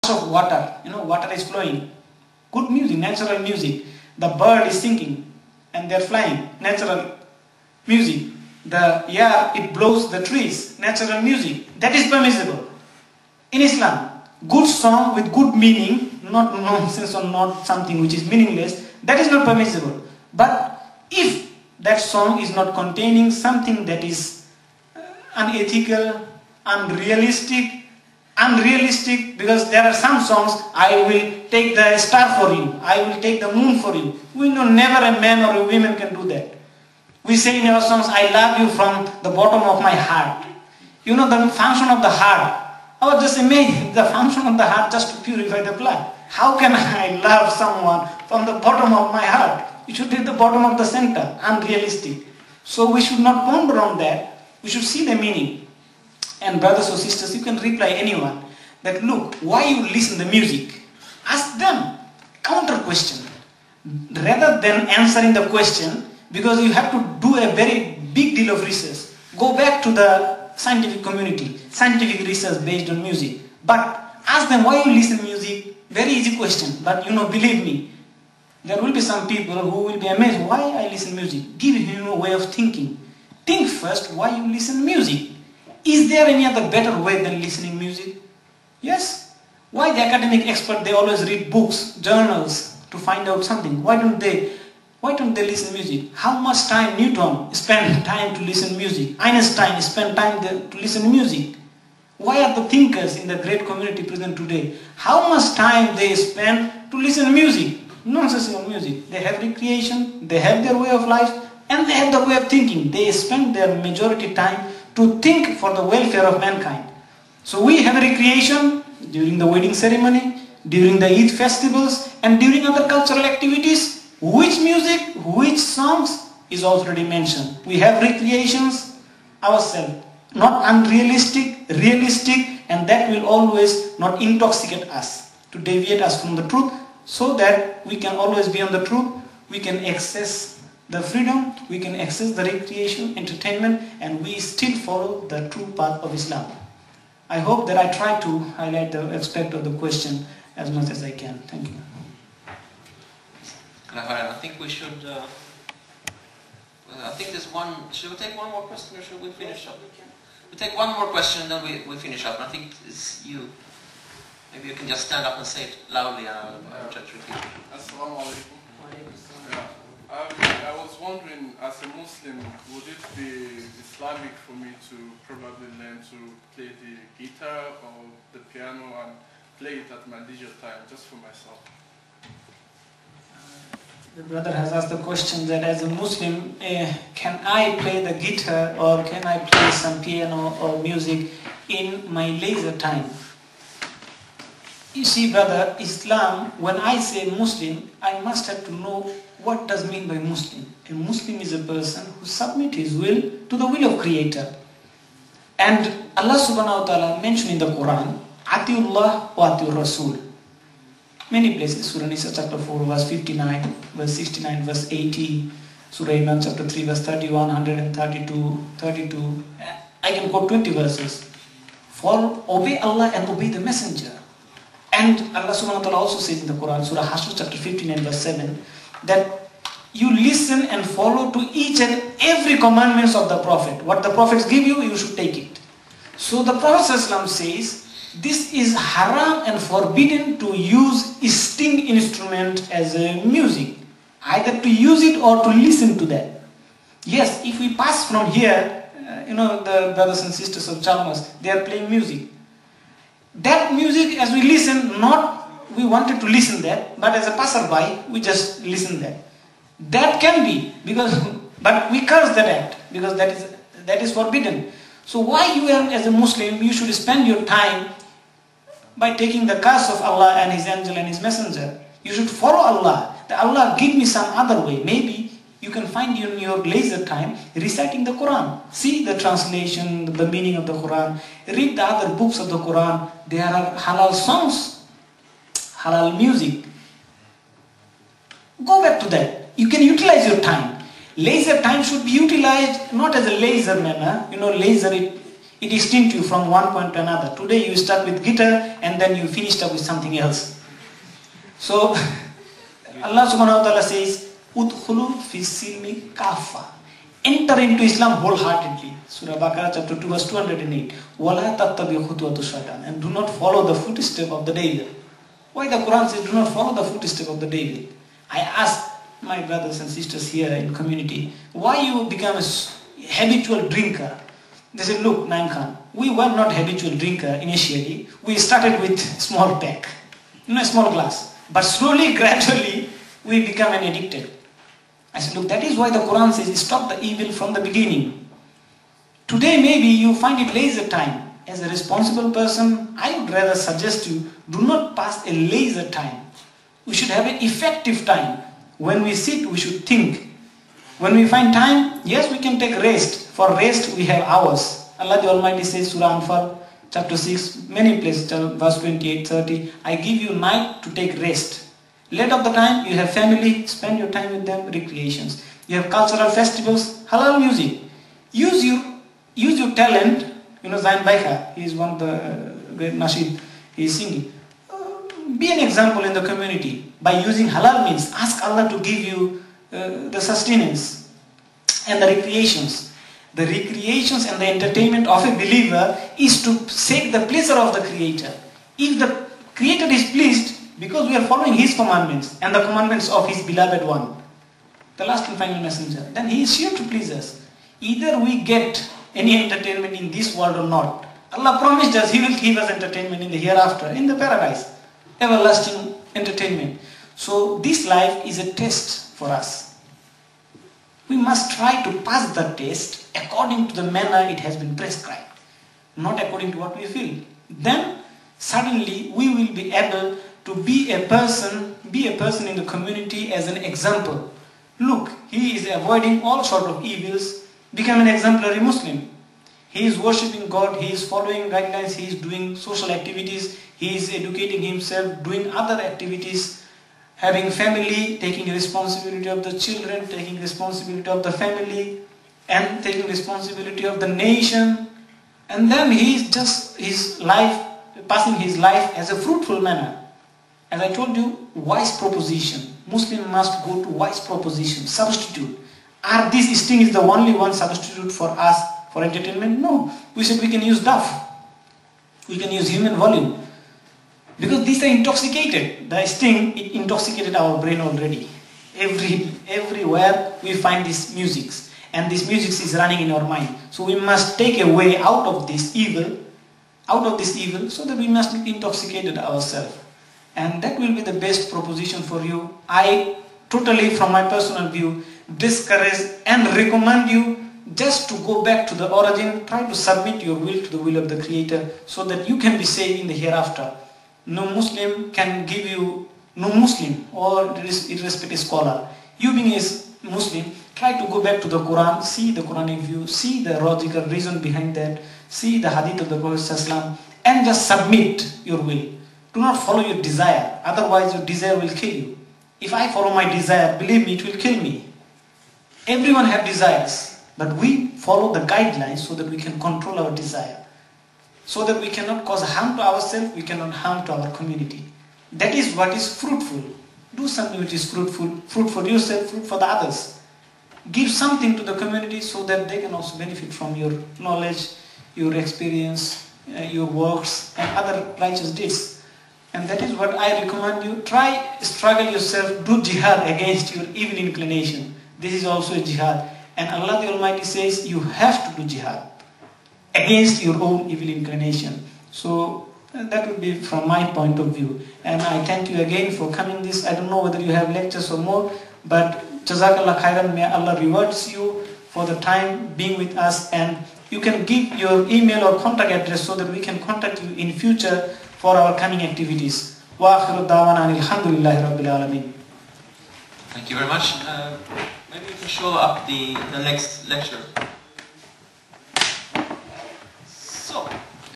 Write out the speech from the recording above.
of water, water is flowing. Good music, natural music. The bird is singing and they're flying, natural music. The air, it blows the trees, natural music. That is permissible. In Islam, good song with good meaning, not nonsense or not something which is meaningless, that is not permissible. But if that song is not containing something that is unethical, unrealistic, because there are some songs, I will take the star for you, I will take the moon for you. We know never a man or a woman can do that. We say in our songs, I love you from the bottom of my heart. You know the function of the heart. I was just amazed, the function of the heart just to purify the blood. How can I love someone from the bottom of my heart? You should hit the bottom of the center, unrealistic. So we should not ponder on that. We should see the meaning. And brothers or sisters, you can reply anyone that look, why you listen to music? Ask them, counter question. Rather than answering the question, because you have to do a very big deal of research. Go back to the scientific community, scientific research based on music. But ask them why you listen to music. Very easy question, but believe me, there will be some people who will be amazed why I listen to music. Give him a way of thinking. Think first why you listen to music. Is there any other better way than listening music? Yes. Why the academic expert, they always read books, journals to find out something. Why don't they listen to music? How much time Newton spent time to listen to music? Einstein spent time to listen to music. Why are the thinkers in the great community present today? How much time they spend to listen to music? Nonsensical music. They have recreation, they have their way of life, and they have the way of thinking. They spend their majority time to think for the welfare of mankind. So we have recreation during the wedding ceremony, during the Eid festivals, and during other cultural activities. Which music, which songs is already mentioned. We have recreations ourselves, not unrealistic, realistic, and that will always not intoxicate us, to deviate us from the truth, so that we can always be on the truth, we can access the freedom, we can access the recreation, entertainment, and we still follow the true path of Islam. I hope that I try to highlight the aspect of the question as much as I can. Thank you. I think we should, I think there's one, should we take one more question or should we finish up? We'll take one more question and then we finish up. I think it's you. Maybe you can just stand up and say it loudly and I'll try to repeat it. Assalamu alaikum. I was wondering, as a Muslim, would it be Islamic for me to probably learn to play the guitar or the piano and play it at my leisure time, just for myself? The brother has asked the question that as a Muslim, can I play the guitar or can I play some piano or music in my leisure time? You see, brother, Islam, when I say Muslim, I must have to know what does mean by Muslim. A Muslim is a person who submits his will to the will of Creator. And Allah subhanahu wa ta'ala mentioned in the Quran, Atiullah wa Atiur Rasul. Many places, Surah Nisa chapter 4 verse 59, verse 69, verse 80, Surah Imran chapter 3 verse 31, 132, 32. I can quote 20 verses. For obey Allah and obey the Messenger. And Allah subhanahu wa ta'ala also says in the Quran, Surah Hashr chapter 59 verse 7, that you listen and follow to each and every commandments of the Prophet. What the Prophets give you, you should take it. So the Prophet ﷺ says, this is haram and forbidden to use string instrument as a music. Either to use it or to listen to that. Yes, if we pass from here, the brothers and sisters of Chalmers, they are playing music. That music, as we listen, not we wanted to listen that, but as a passerby, we just listen that. That can be, but we curse that act, because that is forbidden. So why you as a Muslim, you should spend your time by taking the curse of Allah and His angel and His messenger. You should follow Allah. That Allah give me some other way. Maybe you can find in your leisure time reciting the Quran. See the translation, the meaning of the Quran. Read the other books of the Quran. There are halal songs, halal music. Go back to that. You can utilize your time. Leisure time should be utilized not as a laser manner. Laser It extinct you from one point to another. Today you start with guitar and then you finished up with something else. So Allah subhanahu wa ta'ala says, Udkhulu fi silmi kafa. Enter into Islam wholeheartedly. Surah Baqarah chapter 2 verse 208. Wala tattabi khutuwatu shaitan. And do not follow the footstep of the devil. Why the Quran says do not follow the footstep of the devil? I ask my brothers and sisters here in community, why you become a habitual drinker? They said, look, Naim Khan, we were not habitual drinker initially. We started with small pack, a small glass. But slowly, gradually, we become an addicted. I said, look, that is why the Quran says, stop the evil from the beginning. Today, maybe you find it laser time. As a responsible person, I would rather suggest you, do not pass a laser time. We should have an effective time. When we sit, we should think. When we find time, yes, we can take rest. For rest, we have hours. Allah the Almighty says, Surah Anfal, chapter 6, many places, verse 28, 30, I give you night to take rest. Late of the time, you have family, spend your time with them, recreations. You have cultural festivals, halal music. Use your talent. Zain Baika, he is one of the great nasheed, he is singing. Be an example in the community. By using halal means, ask Allah to give you the sustenance and the recreations. The recreations and the entertainment of a believer is to seek the pleasure of the Creator. If the Creator is pleased, because we are following His commandments and the commandments of His beloved one, the last and final messenger, then He is sure to please us. Either we get any entertainment in this world or not. Allah promised us He will give us entertainment in the hereafter, in the paradise. Everlasting entertainment. So this life is a test for us. We must try to pass the test according to the manner it has been prescribed, not according to what we feel. Then suddenly we will be able to be a person in the community as an example. Look, he is avoiding all sort of evils, become an exemplary Muslim. He is worshipping God, he is following guidelines, he is doing social activities, he is educating himself, doing other activities, having family, taking responsibility of the children, taking responsibility of the family, and taking responsibility of the nation. And then he is just passing his life as a fruitful manner. As I told you, wise proposition. Muslim must go to wise proposition, substitute. Are these things the only one substitute for us for entertainment? No. We said we can use duff. We can use human volume. Because these are intoxicated. The sting, it intoxicated our brain already. Everywhere we find these musics. And this music is running in our mind. So we must take a way out of this evil, so that we must be intoxicated ourselves. And that will be the best proposition for you. I totally, from my personal view, discourage and recommend you just to go back to the origin, try to submit your will to the will of the Creator so that you can be saved in the hereafter. No Muslim can give you, no Muslim or irrespective scholar, you being a Muslim, try to go back to the Quran, see the Quranic view, see the logical reason behind that, see the hadith of the Prophet ﷺ, and just submit your will. Do not follow your desire, otherwise your desire will kill you. If I follow my desire, believe me, it will kill me. Everyone have desires, but we follow the guidelines so that we can control our desire. So that we cannot cause harm to ourselves, we cannot harm to our community. That is what is fruitful. Do something which is fruitful, fruit for yourself, fruit for the others. Give something to the community so that they can also benefit from your knowledge, your experience, your works, and other righteous deeds. And that is what I recommend you. Try, struggle yourself, do jihad against your evil inclination. This is also a jihad. And Allah the Almighty says you have to do jihad against your own evil inclination. So that would be from my point of view. And I thank you again for coming this. I don't know whether you have lectures or more, but Jazakallah khairan, may Allah rewards you for the time being with us. And you can give your email or contact address so that we can contact you in future for our coming activities. Wa akhiru da'wana alhamdulillahi rabbil alameen. Thank you very much. Maybe we can show up the next lecture.